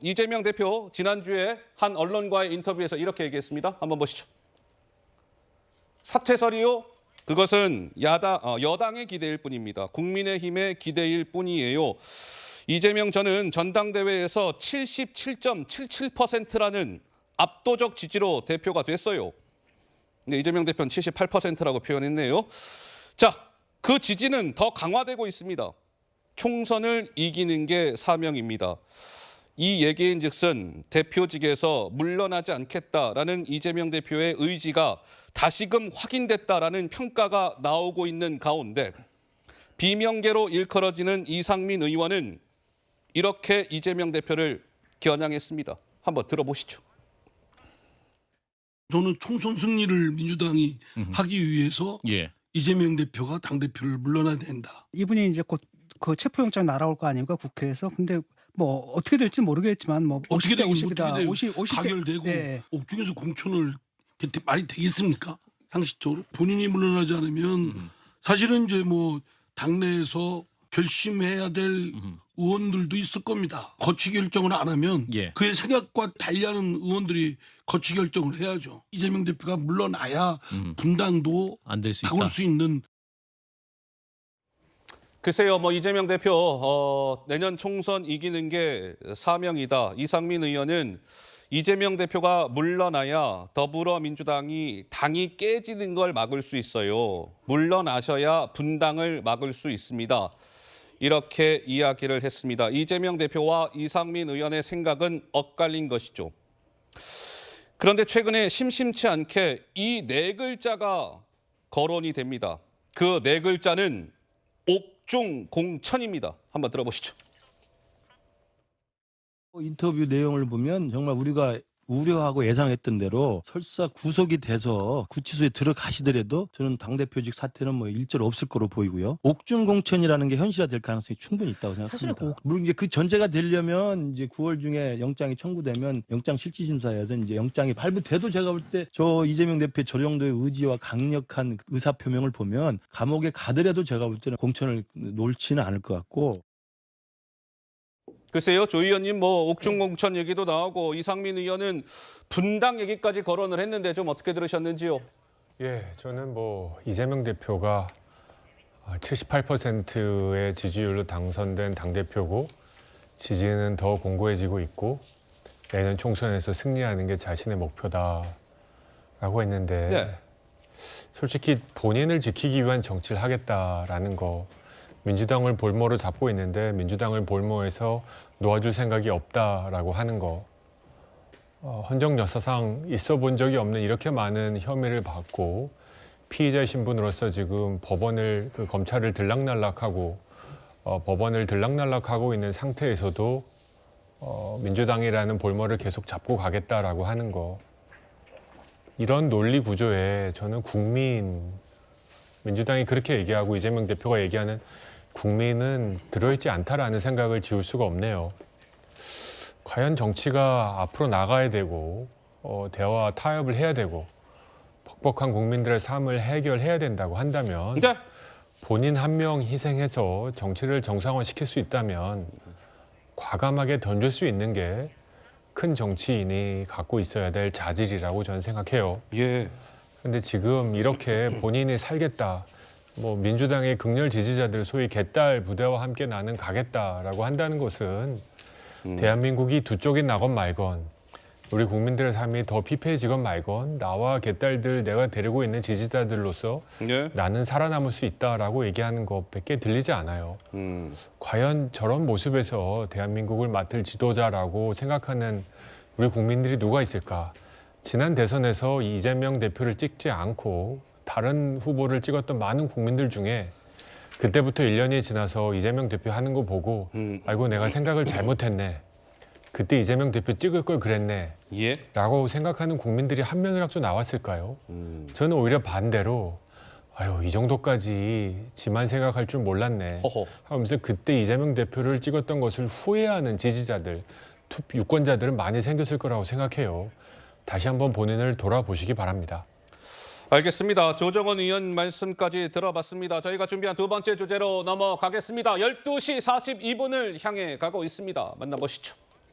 이재명 대표 지난주에 한 언론과의 인터뷰에서 이렇게 얘기했습니다. 한번 보시죠. 사퇴설이요? 그것은 여당의 기대일 뿐입니다. 국민의힘의 기대일 뿐이에요. 이재명 전은 전당대회에서 77.77%라는 압도적 지지로 대표가 됐어요. 근데 이재명 대표는 78%라고 표현했네요. 자, 그 지지는 더 강화되고 있습니다. 총선을 이기는 게 사명입니다. 이 얘기인즉슨 대표직에서 물러나지 않겠다라는 이재명 대표의 의지가 다시금 확인됐다라는 평가가 나오고 있는 가운데 비명계로 일컬어지는 이상민 의원은 이렇게 이재명 대표를 겨냥했습니다. 한번 들어보시죠. 저는 총선 승리를 민주당이 하기 위해서 이재명 대표가 당대표를 물러나야 된다. 이분이 이제 곧 그 체포영장 날아올 거 아닙니까 국회에서. 근데 뭐 어떻게 될지 모르겠지만 뭐 어떻게 50대 되고 50대 가결되고 옥중에서 공천을 말이 되겠습니까? 상식적으로 본인이 물러나지 않으면 사실은 이제 뭐 당내에서 결심해야 될 의원들도 있을 겁니다. 거취 결정을 안 하면 그의 생각과 달리하는 의원들이 거취 결정을 해야죠. 이재명 대표가 물러나야 분당도 바꿀 수 있는. 글쎄요, 뭐 이재명 대표 내년 총선 이기는 게 사명이다. 이상민 의원은 이재명 대표가 물러나야 더불어민주당이 당이 깨지는 걸 막을 수 있어요. 물러나셔야 분당을 막을 수 있습니다. 이렇게 이야기를 했습니다. 이재명 대표와 이상민 의원의 생각은 엇갈린 것이죠. 그런데 최근에 심심치 않게 이 네 글자가 거론이 됩니다. 그 네 글자는 옥중공천입니다. 한번 들어보시죠. 인터뷰 내용을 보면 정말 우리가 우려하고 예상했던 대로 설사 구속이 돼서 구치소에 들어가시더라도 저는 당대표직 사퇴는 뭐 일절 없을 거로 보이고요. 옥중공천이라는 게 현실화될 가능성이 충분히 있다고 생각합니다. 물론 이제 그 전제가 되려면 이제 9월 중에 영장이 청구되면 영장 실질심사에서 이제 영장이 발부돼도 제가 볼 때 저 이재명 대표의 저 정도의 의지와 강력한 의사 표명을 보면 감옥에 가더라도 제가 볼 때는 공천을 놓지는 않을 것 같고. 글쎄요, 조 의원님 뭐 옥중공천 얘기도 나오고 이상민 의원은 분당 얘기까지 거론을 했는데 좀 어떻게 들으셨는지요? 예, 저는 뭐 이재명 대표가 78%의 지지율로 당선된 당대표고 지지는 더 공고해지고 있고 내년 총선에서 승리하는 게 자신의 목표다라고 했는데 솔직히 본인을 지키기 위한 정치를 하겠다라는 거 민주당을 볼모로 잡고 있는데 민주당을 볼모해서 놓아줄 생각이 없다라고 하는 거 헌정 역사상 있어 본 적이 없는 이렇게 많은 혐의를 받고 피의자 신분으로서 지금 법원을 검찰을 들락날락하고 법원을 들락날락하고 있는 상태에서도 민주당이라는 볼모를 계속 잡고 가겠다라고 하는 거 이런 논리 구조에 저는 민주당이 그렇게 얘기하고 이재명 대표가 얘기하는 국민은 들어있지 않다라는 생각을 지울 수가 없네요. 과연 정치가 앞으로 나가야 되고 대화와 타협을 해야 되고 벅벅한 국민들의 삶을 해결해야 된다고 한다면 본인 한 명 희생해서 정치를 정상화시킬 수 있다면 과감하게 던질 수 있는 게 큰 정치인이 갖고 있어야 될 자질이라고 저는 생각해요. 그런데 지금 이렇게 본인이 살겠다. 뭐 민주당의 극렬 지지자들 소위 개딸 부대와 함께 나는 가겠다라고 한다는 것은 대한민국이 두 쪽이 나건 말건 우리 국민들의 삶이 더 피폐해지건 말건 나와 개딸들 내가 데리고 있는 지지자들로서 나는 살아남을 수 있다라고 얘기하는 것밖에 들리지 않아요. 과연 저런 모습에서 대한민국을 맡을 지도자라고 생각하는 우리 국민들이 누가 있을까? 지난 대선에서 이재명 대표를 찍지 않고 다른 후보를 찍었던 많은 국민들 중에 그때부터 1년이 지나서 이재명 대표 하는 거 보고 아이고 내가 생각을 잘못했네. 그때 이재명 대표 찍을 걸 그랬네. 라고 생각하는 국민들이 한 명이라도 나왔을까요? 저는 오히려 반대로 아유 이 정도까지 지만 생각할 줄 몰랐네. 하면서 그때 이재명 대표를 찍었던 것을 후회하는 지지자들, 유권자들은 많이 생겼을 거라고 생각해요. 다시 한번 본인을 돌아보시기 바랍니다. 알겠습니다. 조정원 의원 말씀까지 들어봤습니다. 저희가 준비한 두 번째 주제로 넘어가겠습니다. 12시 42분을 향해 가고 있습니다. 만나보시죠.